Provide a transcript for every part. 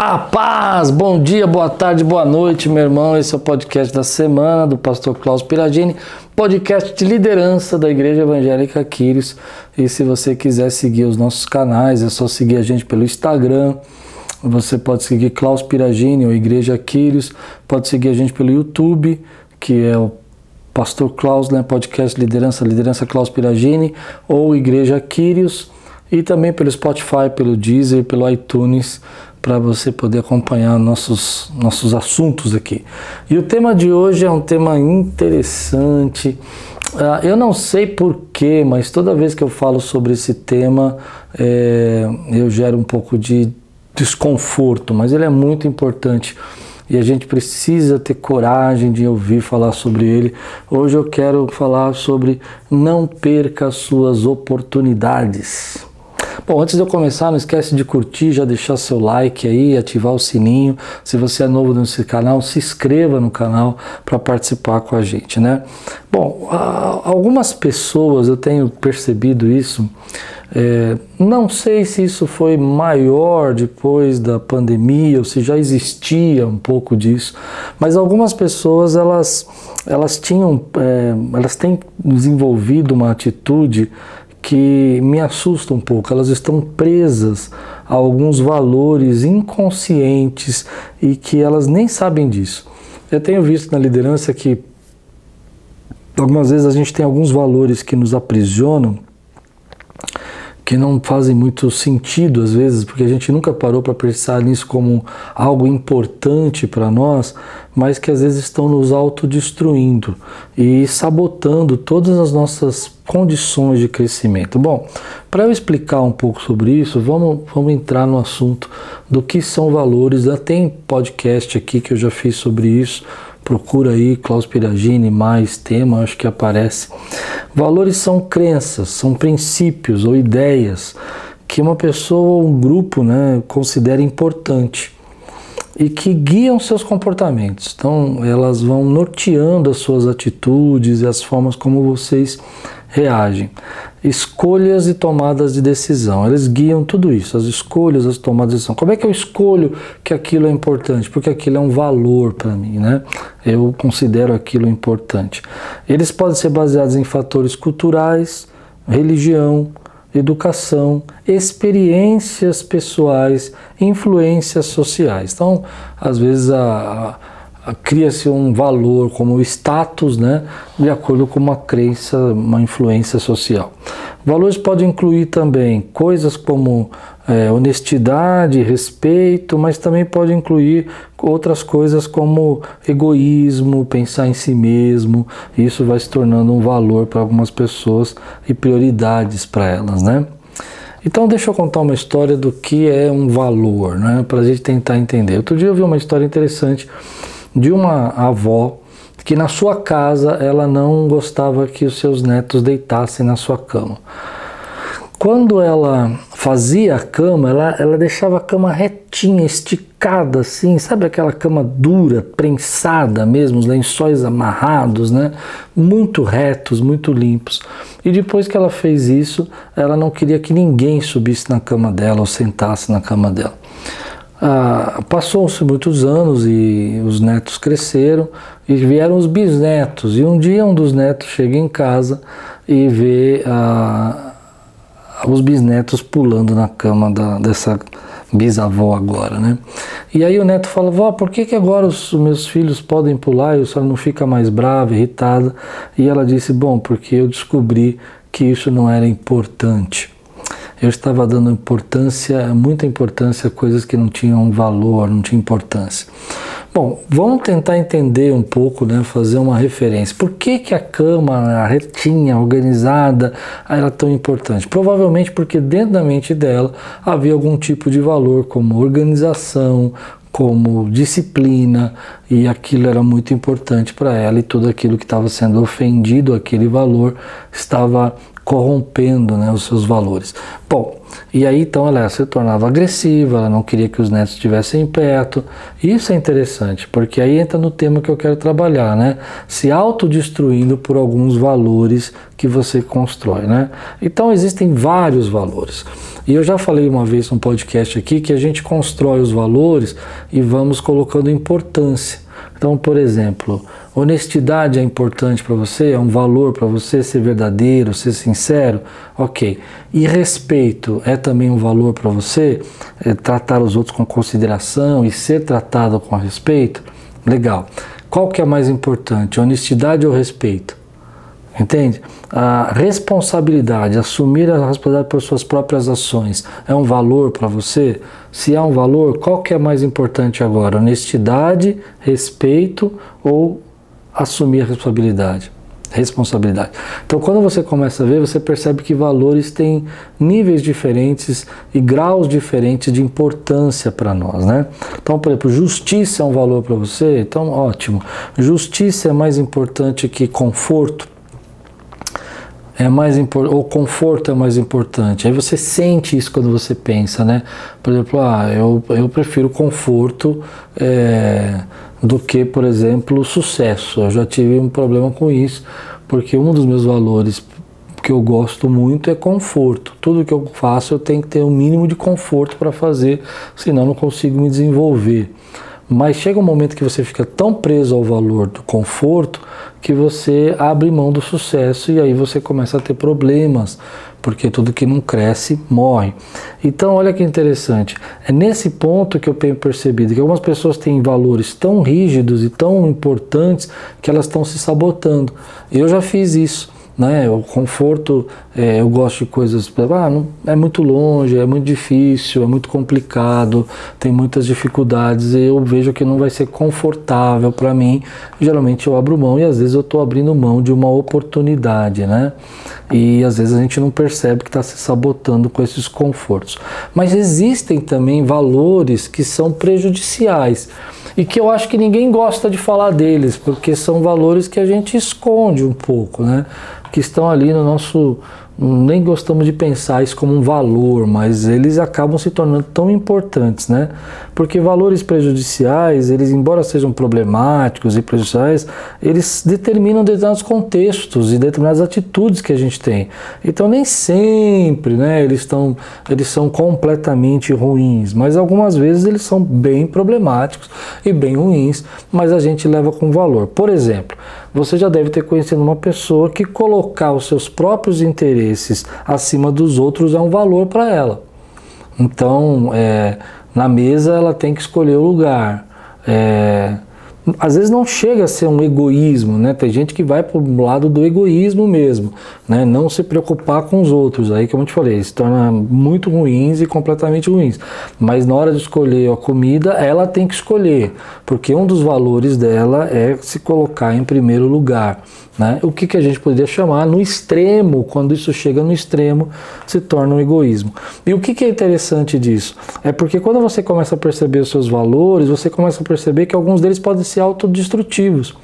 A paz, bom dia, boa tarde, boa noite, meu irmão. Esse é o podcast da semana do pastor Klaus Piragini, podcast de liderança da Igreja Evangélica Quírios. E se você quiser seguir os nossos canais, é só seguir a gente pelo Instagram. Você pode seguir Klaus Piragini ou Igreja Quírios. Pode seguir a gente pelo YouTube, que é o Pastor Klaus, né? Podcast Liderança Klaus Piragini, ou Igreja Quírios. E também pelo Spotify, pelo Deezer, pelo iTunes, para você poder acompanhar nossos assuntos aqui. E o tema de hoje é um tema interessante. Eu não sei porquê, mas toda vez que eu falo sobre esse tema, eu gero um pouco de desconforto, mas ele é muito importante e a gente precisa ter coragem de ouvir falar sobre ele. Hoje eu quero falar sobre não perca as suas oportunidades. Bom, antes de eu começar, não esquece de curtir, já deixar seu like aí, ativar o sininho. Se você é novo nesse canal, se inscreva no canal para participar com a gente, né? Bom, algumas pessoas, eu tenho percebido isso, não sei se isso foi maior depois da pandemia ou se já existia um pouco disso, mas algumas pessoas, elas têm desenvolvido uma atitude que me assusta um pouco. Elas estão presas a alguns valores inconscientes e que elas nem sabem disso. Eu tenho visto na liderança que algumas vezes a gente tem alguns valores que nos aprisionam, que não fazem muito sentido às vezes, porque a gente nunca parou para pensar nisso como algo importante para nós, mas que às vezes estão nos autodestruindo e sabotando todas as nossas condições de crescimento. Bom, para eu explicar um pouco sobre isso, vamos entrar no assunto do que são valores. Já tem podcast aqui que eu já fiz sobre isso. Procura aí, Klaus Piragini, mais tema, acho que aparece. Valores são crenças, são princípios ou ideias que uma pessoa ou um grupo, né, considera importante e que guiam seus comportamentos. Então, elas vão norteando as suas atitudes e as formas como vocês reagem. Escolhas e tomadas de decisão, eles guiam tudo isso, as escolhas, as tomadas de decisão. Como é que eu escolho que aquilo é importante? Porque aquilo é um valor para mim, né? Eu considero aquilo importante. Eles podem ser baseados em fatores culturais, religião, educação, experiências pessoais, influências sociais. Então, às vezes cria-se um valor como status, né, de acordo com uma crença, uma influência social. Valores podem incluir também coisas como honestidade, respeito, mas também pode incluir outras coisas como egoísmo, pensar em si mesmo. Isso vai se tornando um valor para algumas pessoas e prioridades para elas, né? Então deixa eu contar uma história do que é um valor, né, para a gente tentar entender. Outro dia eu vi uma história interessante de uma avó que na sua casa ela não gostava que os seus netos deitassem na sua cama. Quando ela fazia a cama, ela deixava a cama retinha, esticada assim, sabe aquela cama dura, prensada mesmo, os lençóis amarrados, né? Muito retos, muito limpos. E depois que ela fez isso, ela não queria que ninguém subisse na cama dela ou sentasse na cama dela. Passou-se muitos anos e os netos cresceram e vieram os bisnetos. E um dia um dos netos chega em casa e vê os bisnetos pulando na cama dessa bisavó agora, né? E aí o neto fala: vó, por que agora os meus filhos podem pular e a senhora não fica mais brava, irritada? E ela disse: bom, porque eu descobri que isso não era importante. Eu estava dando muita importância a coisas que não tinham valor, não tinham importância. Bom, vamos tentar entender um pouco, né, fazer uma referência. Por que a cama retinha, organizada, era tão importante? Provavelmente porque dentro da mente dela havia algum tipo de valor, como organização, como disciplina, e aquilo era muito importante para ela e tudo aquilo que estava sendo ofendido, aquele valor, estava corrompendo, né, os seus valores. Bom, e aí então ela se tornava agressiva, ela não queria que os netos estivessem perto. Isso é interessante, porque aí entra no tema que eu quero trabalhar, né? Se autodestruindo por alguns valores que você constrói, né? Então existem vários valores. E eu já falei uma vez num podcast aqui que a gente constrói os valores e vamos colocando importância. Então, por exemplo, honestidade é importante para você? É um valor para você ser verdadeiro, ser sincero? Ok. E respeito é também um valor para você? Tratar os outros com consideração e ser tratado com respeito? Legal. Qual que é mais importante, honestidade ou respeito? Entende? A responsabilidade, assumir a responsabilidade por suas próprias ações, é um valor para você? Se é um valor, qual que é mais importante agora? Honestidade, respeito ou assumir a responsabilidade? Responsabilidade. Então, quando você começa a ver, você percebe que valores têm níveis diferentes e graus diferentes de importância para nós, né? Então, por exemplo, justiça é um valor para você? Então, ótimo. Justiça é mais importante que conforto? Ou conforto é mais importante. Aí você sente isso quando você pensa, né? Por exemplo, eu prefiro conforto do que, por exemplo, sucesso. Eu já tive um problema com isso, porque um dos meus valores que eu gosto muito é conforto. Tudo que eu faço eu tenho que ter um mínimo de conforto para fazer, senão eu não consigo me desenvolver. Mas chega um momento que você fica tão preso ao valor do conforto que você abre mão do sucesso e aí você começa a ter problemas, porque tudo que não cresce morre. Então olha que interessante, é nesse ponto que eu tenho percebido que algumas pessoas têm valores tão rígidos e tão importantes que elas estão se sabotando. Eu já fiz isso. Né? O conforto, eu gosto de coisas, não, é muito longe, é muito difícil, é muito complicado, tem muitas dificuldades, eu vejo que não vai ser confortável para mim, geralmente eu abro mão e às vezes eu estou abrindo mão de uma oportunidade, né? E às vezes a gente não percebe que está se sabotando com esses confortos. Mas existem também valores que são prejudiciais e que eu acho que ninguém gosta de falar deles, porque são valores que a gente esconde um pouco, né? Que estão ali no nosso... Nem gostamos de pensar isso como um valor, mas eles acabam se tornando tão importantes, né? Porque valores prejudiciais, eles, embora sejam problemáticos e prejudiciais, eles determinam determinados contextos e determinadas atitudes que a gente tem. Então nem sempre, né, eles são completamente ruins, mas algumas vezes eles são bem problemáticos e bem ruins, mas a gente leva com valor. Por exemplo, você já deve ter conhecido uma pessoa que colocar os seus próprios interesses acima dos outros é um valor para ela. Então, na mesa ela tem que escolher o lugar. Às vezes não chega a ser um egoísmo, né? Tem gente que vai para o lado do egoísmo mesmo, né? Não se preocupar com os outros, aí como eu te falei, se torna muito ruins e completamente ruins. Mas na hora de escolher a comida, ela tem que escolher, porque um dos valores dela é se colocar em primeiro lugar, né? O que a gente poderia chamar no extremo, quando isso chega no extremo, se torna um egoísmo. E o que é interessante disso? É porque quando você começa a perceber os seus valores, você começa a perceber que alguns deles podem ser autodestrutivos.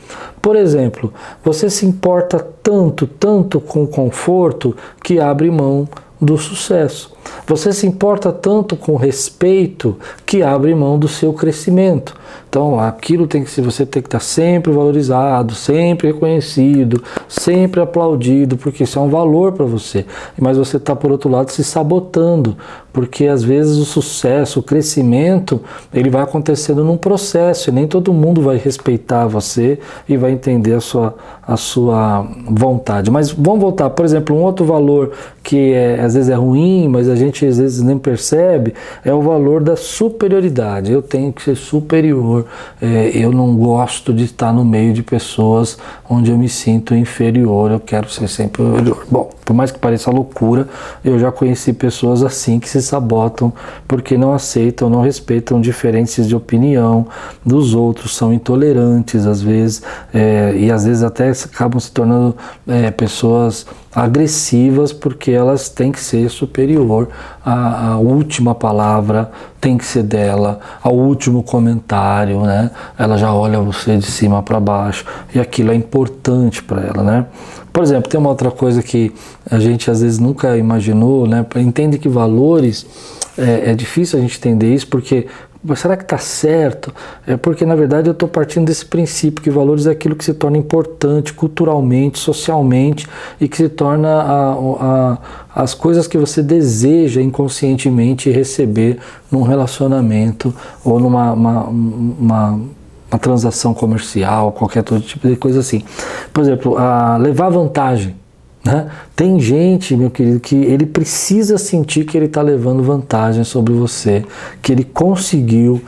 Por exemplo, você se importa tanto com o conforto que abre mão do sucesso. Você se importa tanto com respeito que abre mão do seu crescimento. Então, aquilo tem que ser, você tem que estar sempre valorizado, sempre reconhecido, sempre aplaudido, porque isso é um valor para você. Mas você está, por outro lado, se sabotando, porque às vezes o sucesso, o crescimento, ele vai acontecendo num processo e nem todo mundo vai respeitar você e vai entender a sua vontade. Mas vamos voltar, por exemplo, um outro valor que às vezes é ruim, mas a gente às vezes nem percebe, é o valor da superioridade. Eu tenho que ser superior, eu não gosto de estar no meio de pessoas onde eu me sinto inferior, eu quero ser sempre superior. Bom, por mais que pareça loucura, eu já conheci pessoas assim que se sabotam porque não aceitam, não respeitam diferenças de opinião dos outros, são intolerantes às vezes, e às vezes até acabam se tornando pessoas agressivas, porque elas têm que ser superior, a última palavra tem que ser dela, ao último comentário, né? Ela já olha você de cima para baixo, e aquilo é importante para ela, né? Por exemplo, tem uma outra coisa que a gente às vezes nunca imaginou, né? Entende que valores, é difícil a gente entender isso, porque será que está certo? É porque, na verdade, eu estou partindo desse princípio que valores é aquilo que se torna importante culturalmente, socialmente, e que se torna as coisas que você deseja inconscientemente receber num relacionamento ou uma transação comercial, qualquer outro tipo de coisa assim. Por exemplo, levar vantagem. Né? Tem gente, meu querido, que ele precisa sentir que ele está levando vantagem sobre você, que ele conseguiu,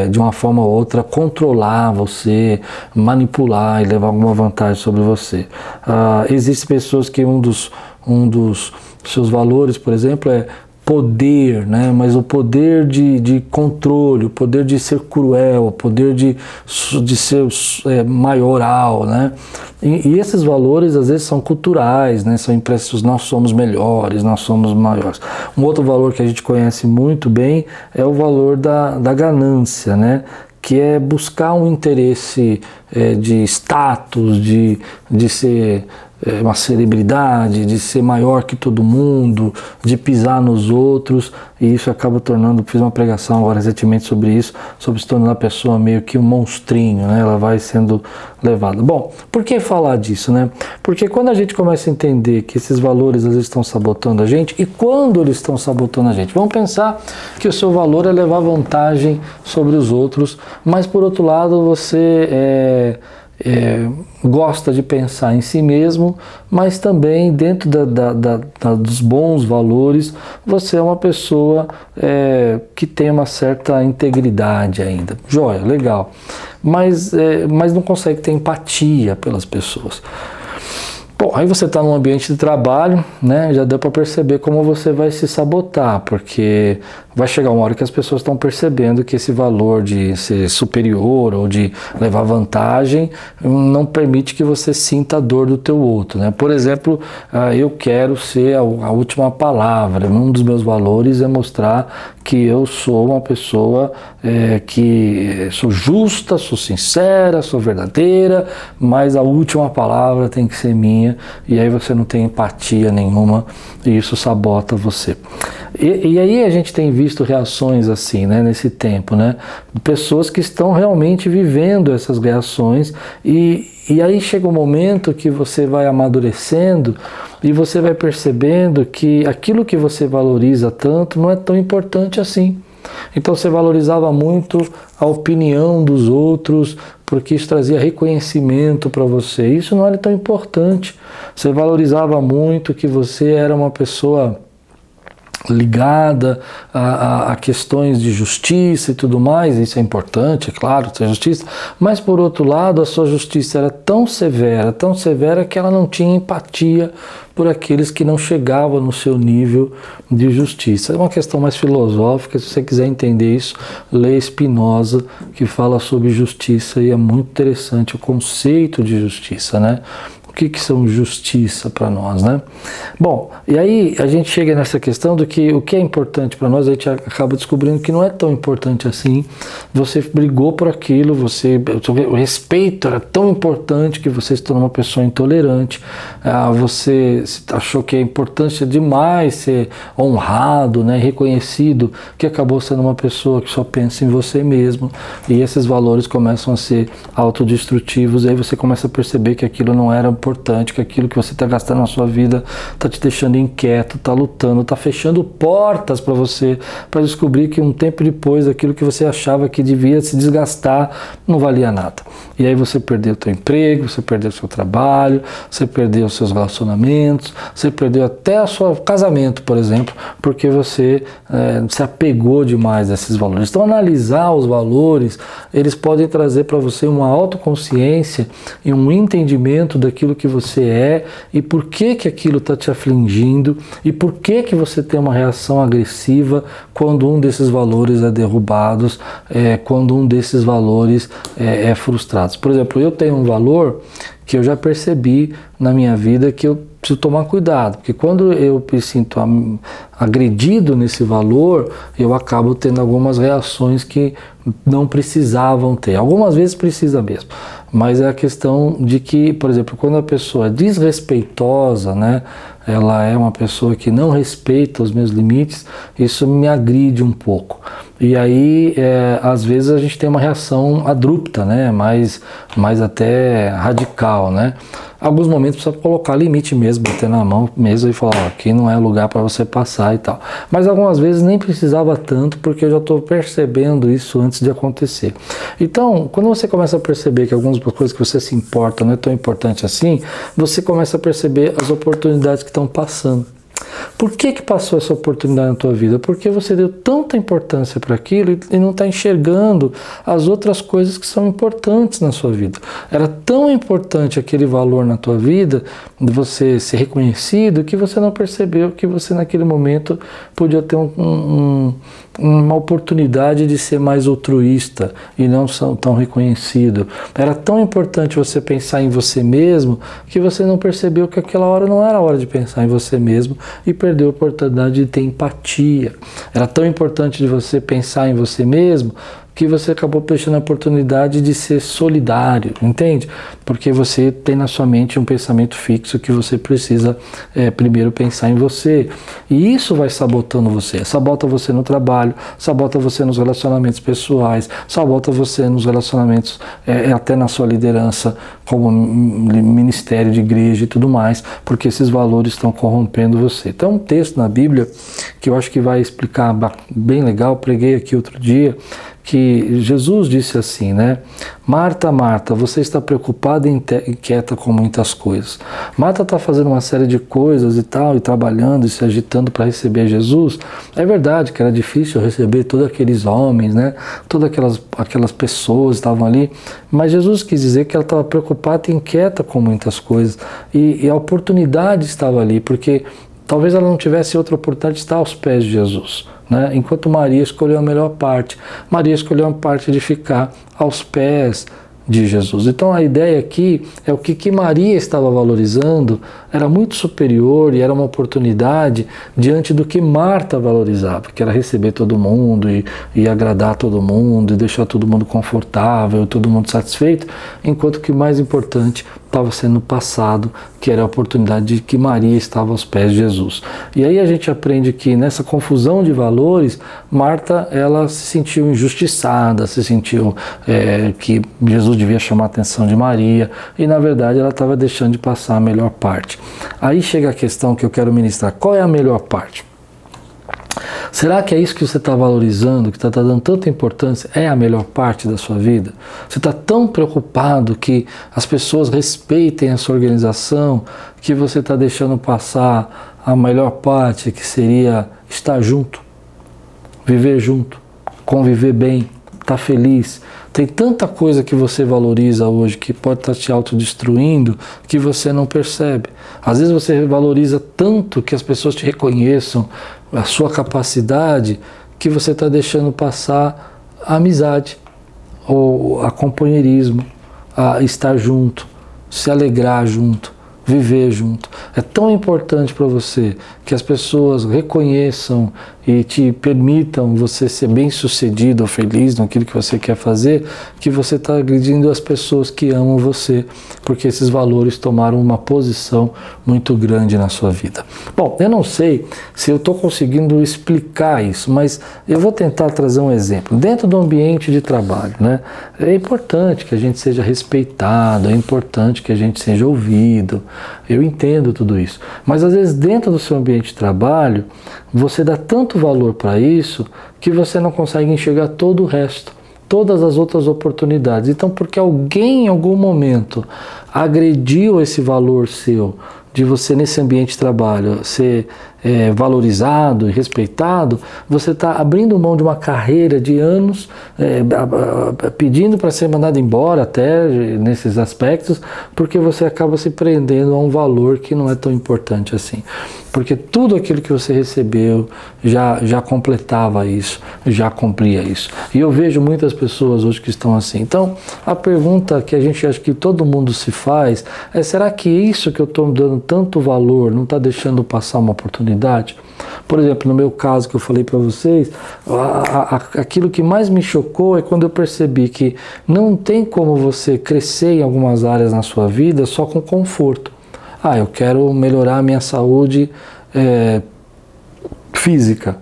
de uma forma ou outra, controlar você, manipular e levar alguma vantagem sobre você. Existem pessoas que um dos seus valores, por exemplo, é poder, né? Mas o poder de controle, o poder de ser cruel, o poder de ser maioral, né? E esses valores às vezes são culturais, né? São impressos, nós somos melhores, nós somos maiores. Um outro valor que a gente conhece muito bem é o valor da ganância, né? Que é buscar um interesse de status, de ser uma celebridade, de ser maior que todo mundo, de pisar nos outros, e isso acaba tornando, fiz uma pregação agora recentemente sobre isso, sobre se tornar a pessoa meio que um monstrinho, né? Ela vai sendo levada. Bom, por que falar disso, né? Porque quando a gente começa a entender que esses valores às vezes estão sabotando a gente, e quando eles estão sabotando a gente? Vamos pensar que o seu valor é levar vantagem sobre os outros, mas por outro lado você gosta de pensar em si mesmo, mas também dentro dos bons valores, você é uma pessoa que tem uma certa integridade ainda. Joia, legal. Mas não consegue ter empatia pelas pessoas. Bom, aí você está num ambiente de trabalho, né? Já deu para perceber como você vai se sabotar, porque vai chegar uma hora que as pessoas estão percebendo que esse valor de ser superior ou de levar vantagem não permite que você sinta a dor do teu outro, né? Por exemplo, eu quero ser a última palavra. Um dos meus valores é mostrar que eu sou uma pessoa que sou justa, sou sincera, sou verdadeira, mas a última palavra tem que ser minha, e aí você não tem empatia nenhuma e isso sabota você. E aí a gente tem visto reações assim, né, nesse tempo, né? Pessoas que estão realmente vivendo essas reações e aí chega um momento que você vai amadurecendo e você vai percebendo que aquilo que você valoriza tanto não é tão importante assim. Então você valorizava muito a opinião dos outros, porque isso trazia reconhecimento para você. Isso não era tão importante. Você valorizava muito que você era uma pessoa ligada a questões de justiça e tudo mais, isso é importante, é claro, ter justiça, mas por outro lado a sua justiça era tão severa que ela não tinha empatia por aqueles que não chegavam no seu nível de justiça. É uma questão mais filosófica, se você quiser entender isso, lê Spinoza, que fala sobre justiça, e é muito interessante o conceito de justiça, né? O que são justiça para nós, né? Bom, e aí a gente chega nessa questão do que o que é importante para nós, a gente acaba descobrindo que não é tão importante assim. Você brigou por aquilo, o respeito era tão importante que você se tornou uma pessoa intolerante, você achou que é importante demais ser honrado, né, reconhecido, que acabou sendo uma pessoa que só pensa em você mesmo, e esses valores começam a ser autodestrutivos, e aí você começa a perceber que aquilo não era importante, que aquilo que você está gastando na sua vida está te deixando inquieto, está lutando, está fechando portas para você, para descobrir que um tempo depois aquilo que você achava que devia se desgastar não valia nada. E aí você perdeu o seu emprego, você perdeu o seu trabalho, você perdeu os seus relacionamentos, você perdeu até o seu casamento, por exemplo, porque você se apegou demais a esses valores. Então analisar os valores, eles podem trazer para você uma autoconsciência e um entendimento daquilo que você é e por que aquilo está te afligindo e por que você tem uma reação agressiva quando um desses valores é derrubado, quando um desses valores é frustrado. Por exemplo, eu tenho um valor que eu já percebi na minha vida que eu preciso tomar cuidado, porque quando eu me sinto agredido nesse valor, eu acabo tendo algumas reações que não precisavam ter. Algumas vezes precisa mesmo, mas é a questão de que, por exemplo, quando a pessoa é desrespeitosa, né, ela é uma pessoa que não respeita os meus limites, isso me agride um pouco. E aí, às vezes a gente tem uma reação abrupta, né, mais até radical, né. Alguns momentos precisa colocar limite mesmo, bater na mão mesmo e falar, ó, aqui não é lugar para você passar e tal. Mas algumas vezes nem precisava tanto, porque eu já estou percebendo isso antes de acontecer. Então, quando você começa a perceber que algumas coisas que você se importa não é tão importante assim, você começa a perceber as oportunidades que estão passando. Por que passou essa oportunidade na tua vida? Porque você deu tanta importância para aquilo e não está enxergando as outras coisas que são importantes na sua vida. Era tão importante aquele valor na tua vida, de você ser reconhecido, que você não percebeu que você naquele momento podia ter uma oportunidade de ser mais altruísta e não tão reconhecido. Era tão importante você pensar em você mesmo que você não percebeu que aquela hora não era a hora de pensar em você mesmo e perdeu a oportunidade de ter empatia. Era tão importante de você pensar em você mesmo que você acabou deixando a oportunidade de ser solidário, entende? Porque você tem na sua mente um pensamento fixo que você precisa primeiro pensar em você. E isso vai sabotando você. Sabota você no trabalho, sabota você nos relacionamentos pessoais, sabota você nos relacionamentos, até na sua liderança, como ministério de igreja e tudo mais, porque esses valores estão corrompendo você. Então, um texto na Bíblia que eu acho que vai explicar bem legal, preguei aqui outro dia, que Jesus disse assim, né? Marta, Marta, você está preocupada e inquieta com muitas coisas. Marta está fazendo uma série de coisas e tal, e trabalhando e se agitando para receber Jesus. É verdade que era difícil receber todos aqueles homens, né? Todas aquelas pessoas estavam ali, mas Jesus quis dizer que ela estava preocupada e inquieta com muitas coisas. E a oportunidade estava ali, porque talvez ela não tivesse outra oportunidade de estar aos pés de Jesus, né? Enquanto Maria escolheu a melhor parte. Maria escolheu a parte de ficar aos pés de Jesus. Então a ideia aqui é o que Maria estava valorizando era muito superior e era uma oportunidade diante do que Marta valorizava, que era receber todo mundo e agradar todo mundo e deixar todo mundo confortável, todo mundo satisfeito, enquanto que o mais importante estava sendo passado, que era a oportunidade de que Maria estava aos pés de Jesus. E aí a gente aprende que nessa confusão de valores, Marta, ela se sentiu injustiçada, se sentiu que Jesus devia chamar a atenção de Maria, e na verdade ela estava deixando de passar a melhor parte. Aí chega a questão que eu quero ministrar: qual é a melhor parte? Será que é isso que você está valorizando, que está dando tanta importância, é a melhor parte da sua vida? Você está tão preocupado que as pessoas respeitem a sua organização, que você está deixando passar a melhor parte, que seria estar junto, viver junto, conviver bem, estar feliz. Tem tanta coisa que você valoriza hoje que pode estar te autodestruindo que você não percebe. Às vezes você valoriza tanto que as pessoas te reconheçam, a sua capacidade, que você está deixando passar a amizade, ou a companheirismo, a estar junto, se alegrar junto, viver junto. É tão importante para você que as pessoas reconheçam e te permitam você ser bem-sucedido ou feliz naquilo que você quer fazer, que você está agredindo as pessoas que amam você, porque esses valores tomaram uma posição muito grande na sua vida. Bom, eu não sei se eu estou conseguindo explicar isso, mas eu vou tentar trazer um exemplo. Dentro do ambiente de trabalho, né, é importante que a gente seja respeitado, é importante que a gente seja ouvido, eu entendo tudo isso, mas às vezes dentro do seu ambiente de trabalho, você dá tanto valor para isso que você não consegue enxergar todo o resto, todas as outras oportunidades. Então, porque alguém em algum momento agrediu esse valor seu, de você nesse ambiente de trabalho ser valorizado e respeitado, você está abrindo mão de uma carreira de anos, pedindo para ser mandado embora até nesses aspectos, porque você acaba se prendendo a um valor que não é tão importante assim. Porque tudo aquilo que você recebeu já completava isso, já cumpria isso. E eu vejo muitas pessoas hoje que estão assim. Então, a pergunta que a gente acha que todo mundo se faz é: será que isso que eu estou dando tanto valor não está deixando passar uma oportunidade? Por exemplo, no meu caso que eu falei para vocês, aquilo que mais me chocou é quando eu percebi que não tem como você crescer em algumas áreas na sua vida só com conforto. Ah, eu quero melhorar a minha saúde física.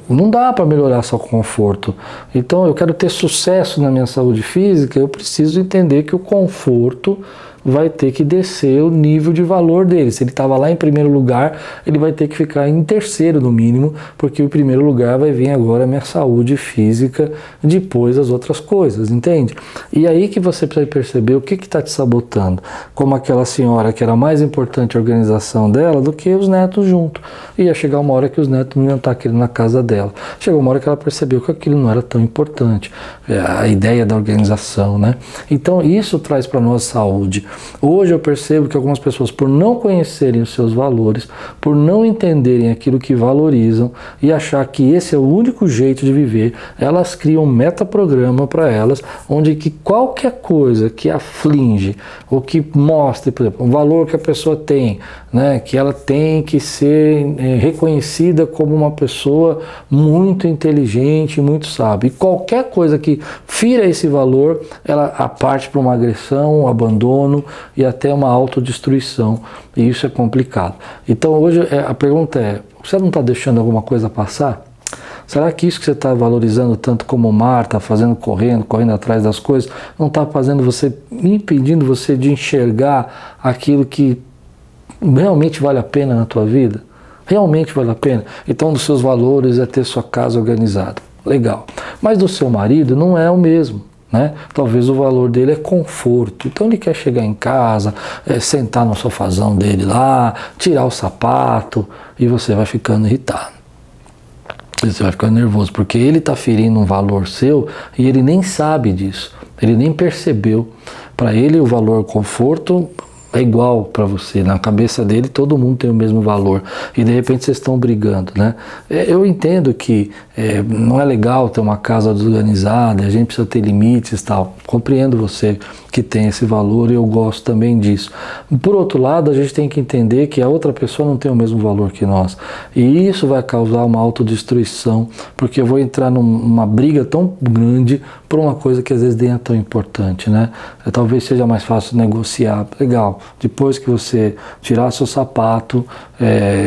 Não dá para melhorar só com conforto. Então, eu quero ter sucesso na minha saúde física, eu preciso entender que o conforto vai ter que descer o nível de valor dele. Se ele estava lá em primeiro lugar, ele vai ter que ficar em terceiro no mínimo, porque o primeiro lugar vai vir agora a minha saúde física, depois as outras coisas, entende? E aí que você precisa perceber o que está te sabotando. Como aquela senhora que era mais importante a organização dela do que os netos junto. Ia chegar uma hora que os netos não iam estar querendo na casa dela. Chegou uma hora que ela percebeu que aquilo não era tão importante. A ideia da organização, né? Então isso traz para nós saúde. Hoje eu percebo que algumas pessoas, por não conhecerem os seus valores, por não entenderem aquilo que valorizam e achar que esse é o único jeito de viver, elas criam um metaprograma para elas, onde que qualquer coisa que aflige ou que mostre, por exemplo, um valor que a pessoa tem, né, que ela tem que ser reconhecida como uma pessoa muito inteligente, muito sábia. E qualquer coisa que fira esse valor, ela parte para uma agressão, um abandono e até uma autodestruição. E isso é complicado. Então hoje a pergunta é: você não está deixando alguma coisa passar? Será que isso que você está valorizando tanto como o mar, está fazendo correndo atrás das coisas, não está fazendo você, impedindo você de enxergar aquilo que realmente vale a pena na tua vida? Realmente vale a pena? Então, um dos seus valores é ter sua casa organizada. Legal. Mas do seu marido não é o mesmo, né? Talvez o valor dele é conforto. Então ele quer chegar em casa, sentar no sofazão dele lá, tirar o sapato, e você vai ficando irritado. Você vai ficando nervoso, porque ele está ferindo um valor seu e ele nem sabe disso. Ele nem percebeu. Para ele o valor conforto é igual para você. Na cabeça dele todo mundo tem o mesmo valor. E de repente vocês estão brigando, né? Eu entendo que não é legal ter uma casa desorganizada, a gente precisa ter limites e tal. Compreendo você que tem esse valor e eu gosto também disso. Por outro lado, a gente tem que entender que a outra pessoa não tem o mesmo valor que nós. E isso vai causar uma autodestruição, porque eu vou entrar numa briga tão grande por uma coisa que às vezes nem é tão importante, né? Talvez seja mais fácil negociar. Legal, depois que você tirar seu sapato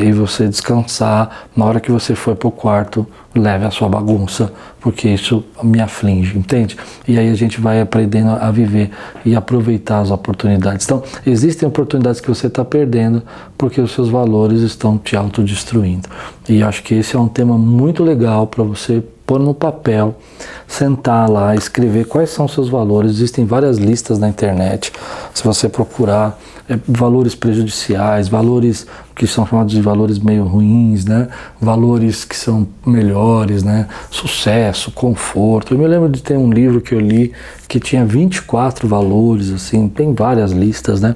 e você descansar, na hora que você for para o quarto, leve a sua bagunça, porque isso me aflige, entende? E aí a gente vai aprendendo a viver e aproveitar as oportunidades. Então, existem oportunidades que você está perdendo porque os seus valores estão te autodestruindo. E eu acho que esse é um tema muito legal para você pôr no papel, sentar lá, escrever quais são os seus valores. Existem várias listas na internet, se você procurar, valores prejudiciais, valores que são chamados de valores meio ruins, né? Valores que são melhores, né? Sucesso, conforto. Eu me lembro de ter um livro que eu li que tinha 24 valores, assim, tem várias listas, né?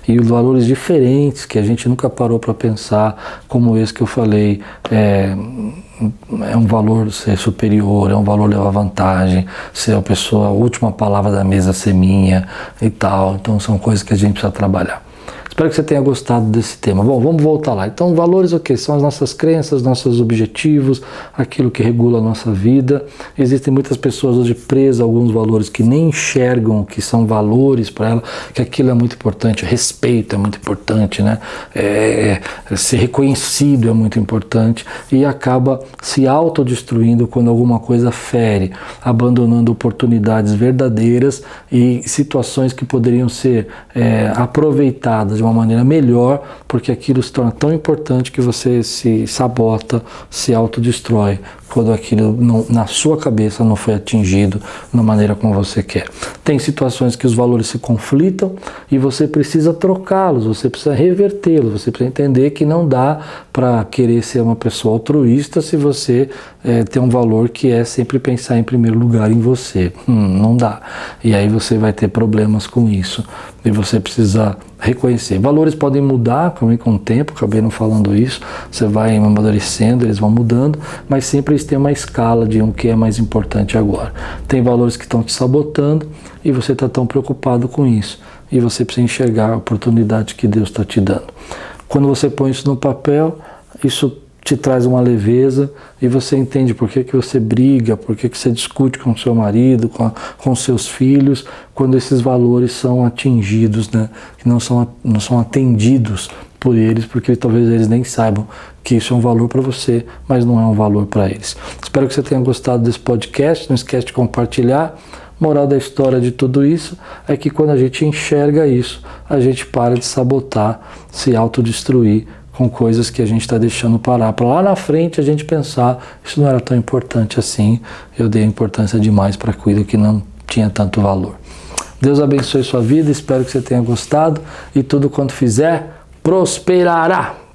E valores diferentes que a gente nunca parou para pensar, como esse que eu falei, é um valor ser superior, é um valor levar vantagem, ser a pessoa, a última palavra da mesa ser minha e tal. Então são coisas que a gente precisa trabalhar. Espero que você tenha gostado desse tema. Bom, vamos voltar lá. Então, valores o quê? São as nossas crenças, nossos objetivos, aquilo que regula a nossa vida. Existem muitas pessoas hoje presas a alguns valores que nem enxergam que são valores para ela, que aquilo é muito importante, respeito é muito importante, né? Ser reconhecido é muito importante e acaba se autodestruindo quando alguma coisa fere, abandonando oportunidades verdadeiras e situações que poderiam ser aproveitadas de uma maneira melhor, porque aquilo se torna tão importante que você se sabota, se autodestrói quando aquilo na sua cabeça não foi atingido da maneira como você quer. Tem situações que os valores se conflitam e você precisa trocá-los, você precisa revertê-los, você precisa entender que não dá para querer ser uma pessoa altruísta se você tem um valor que é sempre pensar em primeiro lugar em você. Não dá. E aí você vai ter problemas com isso. E você precisa reconhecer. Valores podem mudar com o tempo, acabei não falando isso, você vai amadurecendo, eles vão mudando, mas sempre eles têm uma escala de o que é mais importante agora. Tem valores que estão te sabotando e você está tão preocupado com isso. E você precisa enxergar a oportunidade que Deus está te dando. Quando você põe isso no papel, isso te traz uma leveza e você entende por que você briga, por que você discute com seu marido, com seus filhos, quando esses valores são atingidos, né? Que não são atendidos por eles, porque talvez eles nem saibam que isso é um valor para você, mas não é um valor para eles. Espero que você tenha gostado desse podcast, não esquece de compartilhar. Moral da história de tudo isso é que quando a gente enxerga isso, a gente para de sabotar, se autodestruir com coisas que a gente está deixando parar, para lá na frente a gente pensar, isso não era tão importante assim, eu dei importância demais para aquilo que não tinha tanto valor. Deus abençoe sua vida, espero que você tenha gostado e tudo quanto fizer, prosperará!